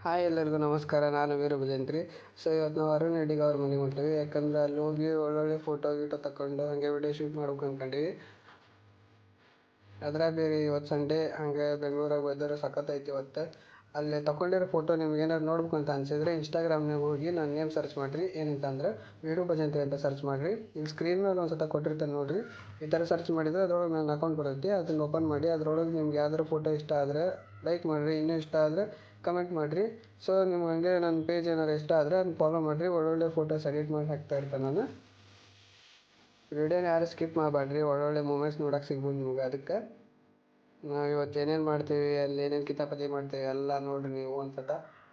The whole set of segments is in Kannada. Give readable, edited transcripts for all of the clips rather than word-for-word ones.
ಹಾಯ್ ಎಲ್ಲರಿಗೂ ನಮಸ್ಕಾರ. ನಾನು ವೀರಭದ್ರಿ. ಸೊ ಇವತ್ತು ನಾವು ಅರುಣ್ ರೆಡ್ಡಿಗೆ ಅವ್ರ ಮನೆಗೆ ಹೊಂಟೀವಿ. ಯಾಕಂದ್ರೆ ಅಲ್ಲಿ ಹೋಗಿ ಒಳ್ಳೊಳ್ಳೆ ಫೋಟೋ ತಗೊಂಡು ಹಾಗೆ ವಿಡಿಯೋ ಶೂಟ್ ಮಾಡ್ಬೇಕು ಅಂದ್ಕೊಂಡೀವಿ. ಅದ್ರಾಗ ಬೇರೆ ಇವತ್ತು ಸಂಡೇ, ಹಾಗೆ ಬೆಂಗಳೂರಾಗ ವೆದರ್ ಸಖತ್ತೈತಿ ಇವತ್ತು. ಅಲ್ಲಿ ತಗೊಂಡಿರೋ ಫೋಟೋ ನಿಮ್ಗೆ ಏನಾದ್ರು ನೋಡ್ಬೇಕು ಅಂತ ಅನಿಸಿದ್ರೆ ಇನ್ಸ್ಟಾಗ್ರಾಮ್ನಾಗ ಹೋಗಿ ನನ್ನ ನೇಮ್ ಸರ್ಚ್ ಮಾಡಿರಿ. ಏನಂತಂದ್ರೆ ವೀರಭದ್ರಿ ಅಂತ ಸರ್ಚ್ ಮಾಡಿರಿ. ಇಲ್ಲಿ ಸ್ಕ್ರೀನ್ ಮೇಲೆ ಒಂದು ಸತ ಕೊಟ್ಟಿರ್ತಾನೆ ನೋಡಿರಿ. ಈ ಥರ ಸರ್ಚ್ ಮಾಡಿದರೆ ಅದ್ರೊಳಗೆ ನನ್ನ ಅಕೌಂಟ್ ಬರುತ್ತೆ. ಅದನ್ನು ಓಪನ್ ಮಾಡಿ ಅದ್ರೊಳಗೆ ನಿಮ್ಗೆ ಯಾವ್ದಾರು ಫೋಟೋ ಇಷ್ಟ ಆದರೆ ಲೈಕ್ ಮಾಡಿರಿ. ಇನ್ನೂ ಇಷ್ಟ ಆದರೆ ಕಮೆಂಟ್ ಮಾಡಿರಿ. ಸೊ ನಿಮ್ಗೆ ಹಂಗೆ ನನ್ನ ಪೇಜ್ ಏನಾರು ಇಷ್ಟ ಆದರೆ ಅದನ್ನ ಫಾಲೋ ಮಾಡಿರಿ. ಒಳ್ಳೊಳ್ಳೆ ಫೋಟೋಸ್ ಎಡಿಟ್ ಮಾಡಿ ಹಾಕ್ತಾ ಇರ್ತಾನೆ ನಾನು. ವಿಡಿಯೋನ ಯಾರು ಸ್ಕಿಪ್ ಮಾಡಬೇಡ್ರಿ. ಒಳ್ಳೊಳ್ಳೆ ಮೂಮೆಂಟ್ಸ್ ನೋಡೋಕೆ ಸಿಗ್ಬೋದು ನಿಮ್ಗೆ. ಅದಕ್ಕೆ ನಾವು ಇವತ್ತು ಏನೇನು ಮಾಡ್ತೀವಿ, ಅಲ್ಲಿ ಏನೇನು ಕಿತಾಪತಿ ಮಾಡ್ತೀವಿ ಎಲ್ಲ ನೋಡಿರಿ ನೀವು ಒಂದ್ಸತ.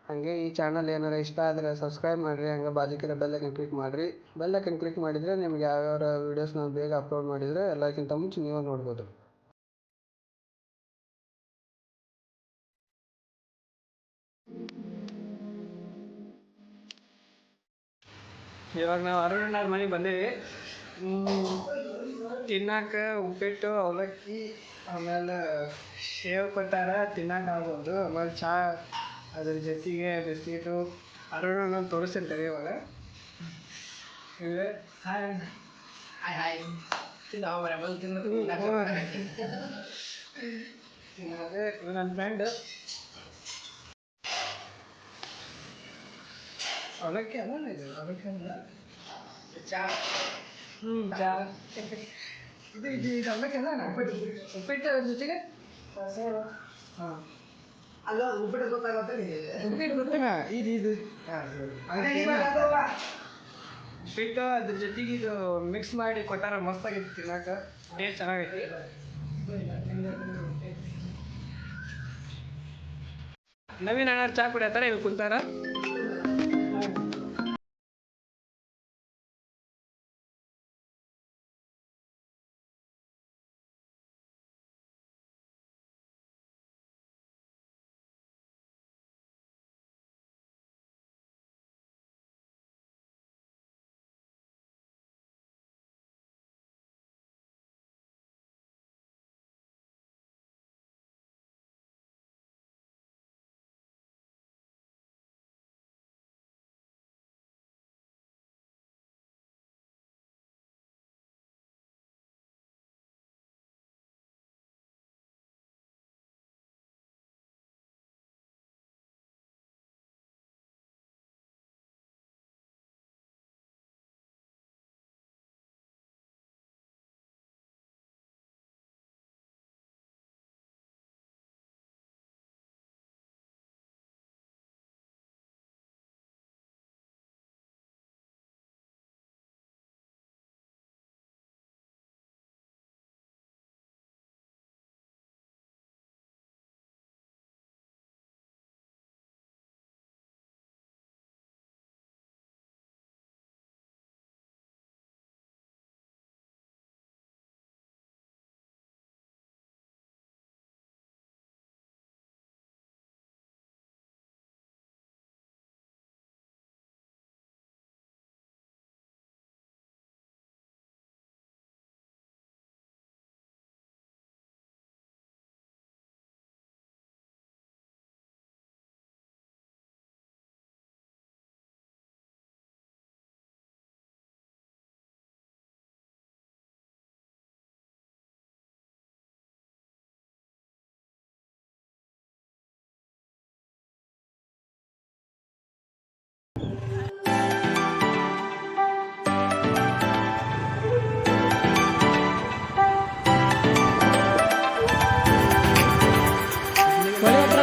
ಹಾಗೆ ಈ ಚಾನಲ್ ಏನಾರು ಇಷ್ಟ ಆದರೆ ಸಬ್ಸ್ಕ್ರೈಬ್ ಮಾಡಿರಿ. ಹಂಗೆ ಬಾಜುಕಿರೋ ಬೆಲ್ಲೈಕನ್ ಕ್ಲಿಕ್ ಮಾಡಿರಿ. ಬೆಲ್ಲೈಕನ್ ಕ್ಲಿಕ್ ಮಾಡಿದರೆ ನಿಮ್ಗೆ ಯಾವ್ಯಾವ ವೀಡಿಯೋಸ್ ನಾನು ಬೇಗ ಅಪ್ಲೋಡ್ ಮಾಡಿದರೆ ಎಲ್ಲಕ್ಕಿಂತ ಮುಂಚೆ ನೀವು ನೋಡ್ಬೋದು. ಇವಾಗ ನಾವು ಅರುಣಣ್ಣವ್ರ ಮನೆಗೆ ಬಂದೇವಿ. ತಿನ್ನಕ್ಕೆ ಉಪ್ಪಿಟ್ಟು, ಅವಲಕ್ಕಿ, ಆಮೇಲೆ ಶೇವ್ ಕೊಟ್ಟಾರ, ತಿನ್ನಕ್ಕೆ ಆಗ್ಬೋದು. ಆಮೇಲೆ ಚಹಾ, ಅದ್ರ ಜೊತೆಗೆ ಬಿಸ್ಕಿಟು. ಅರುಣಣ್ಣ ತೋರಿಸ್ತಿರ್ತಾರೆ ಇವಾಗ. ಹಾಯ್ ಹಾಯ್ ಹಾಯ್ ಅದೇ ನನ್ನ ಫ್ರೆಂಡ್. ಅವಲಕ್ಕಿ ಅಲ್ಲ ಇದು, ಅವಲಕ್ಕಿ ಅಲ್ಲ, ಚಹಾ. ಚಹಾ ಇದು ಅವಲಕ್ಕಿ ಅಲ್ಲ. ಉಪ್ಪಿಟ್ಟು ಜೊತೆಗೆ ಹಾಂ ಅಲ್ಲ, ಉಪ್ಪಿಟ್ಟು ಗೊತ್ತಾಗುತ್ತೆ. ಉಪ್ಪಿಟ್ಟು ಗೊತ್ತಿಲ್ಲ. ಇದು ಉಪ್ಪಿಟ್ಟು ಅದ್ರ ಜೊತೆಗೆ ಇದು ಮಿಕ್ಸ್ ಮಾಡಿ ಕೊಟ್ಟಾರ. ಮಸ್ತಾಗಿತ್ತು ತಿನ್ನಕ್ಕೆ. ಟೇಸ್ಟ್ ಚೆನ್ನಾಗೈತಿ. ನವೀನ್ ಅಣ್ಣ ಚಹಾ ಕುಡಿಯತ್ತಾರ, ಇಲ್ಲಿ ಕುಂತಾರ.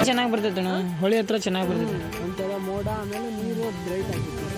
ಚೆನ್ನಾಗಿ ಬರ್ತೈತೆ ಅಣ್ಣ. ಹೊಳಿ ಹತ್ರ ಚೆನ್ನಾಗಿ ಬರ್ತೈತೆ. ಒಂಥರ ಮೋಡ, ಆಮೇಲೆ ನೀರು ಬ್ರೈಟ್ ಆಗ್ತೈತಿ.